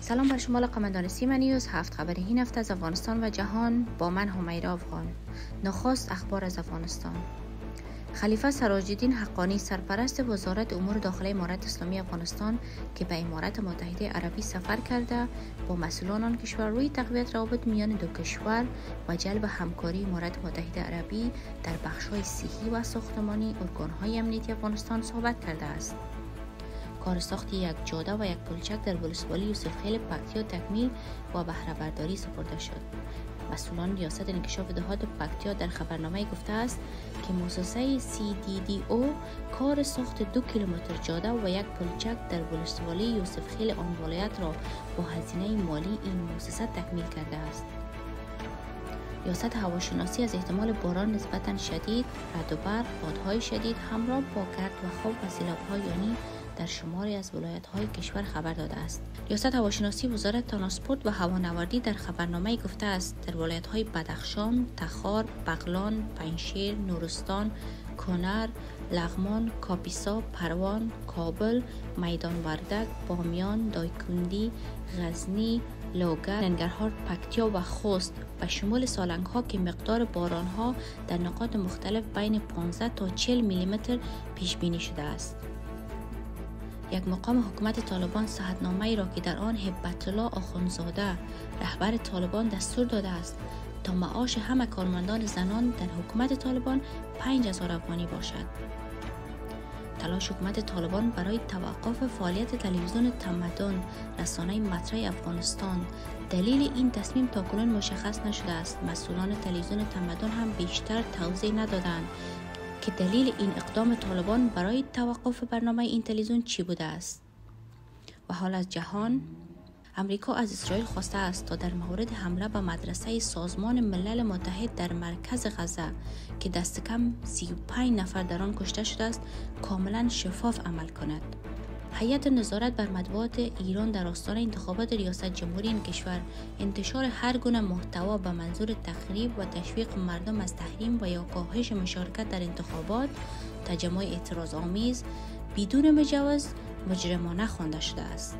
سلام بر شما لقمندان سیما نیوز. 7 خبری این هفته از افغانستان و جهان با من همیرا افغان. نخست اخبار از افغانستان. خلیفه سراج الدین حقانی سرپرست وزارت امور داخلی امارت اسلامی افغانستان که به امارات متحده عربی سفر کرده با مسئولان آن کشور روی تقویت روابط میان دو کشور و جلب همکاری امارات متحده عربی در بخش‌های صحی و ساختمانی ارگان‌های امنیتی افغانستان صحبت کرده است. کار ساخت یک جاده و یک پلچک در ولسوالی یوسف خیل پکتیا تکمیل و بهره برداری سپرده شد. مسئولان ریاست انکشاف دهات پکتیا در خبرنامه گفته است که مؤسسه CDDO کار ساخت 2 کیلومتر جاده و یک پلچک در ولسوالی یوسف خیل آن ولایت را با هزینه مالی این مؤسسه تکمیل کرده است. ریاست هواشناسی از احتمال باران نسبتاً شدید، رعد و برق، بادهای شدید همراه با گرد و خاک و سیلاب‌های یونی در شماری از ولایت‌های کشور خبر داده است. ریاست هواشناسی وزارت ترانسپورت و هوانوردی در خبرنامه گفته است در ولایت‌های بدخشان، تخار، بغلان، پنجشیر، نورستان، کنر، لغمان، کاپیسا، پروان، کابل، میدان وردک، بامیان، دایکندی، غزنی، لوگر، ننگرهار، پکتیا و خوست به شمول سالنگ‌ها که مقدار باران‌ها در نقاط مختلف بین 15 تا 40 میلیمتر پیش بینی شده است. یک مقام حکومت طالبان صحتنامه‌ای را که در آن هبت الله آخوندزاده رهبر طالبان دستور داده است تا معاش همه کارمندان زنان در حکومت طالبان 5000 افغانی باشد. تلاش حکومت طالبان برای توقف فعالیت تلویزیون تمدن رسانه مطرح افغانستان دلیل این تصمیم تاکنون مشخص نشده است. مسئولان تلویزیون تمدن هم بیشتر توضیح ندادند که دلیل این اقدام طالبان برای توقف برنامه این تلویزیون چی بوده است. و حال از جهان. امریکا از اسرائیل خواسته است تا در مورد حمله به مدرسه سازمان ملل متحد در مرکز غزه که دست کم 35 نفر در آن کشته شده است کاملا شفاف عمل کند. هیئت نظارت بر مطبوعات ایران در آستانه انتخابات ریاست جمهوری این کشور انتشار هر گونه محتوا به منظور تخریب و تشویق مردم از تحریم و یا کاهش مشارکت در انتخابات تجمع اعتراض آمیز بدون مجوز مجرمانه خوانده شده است.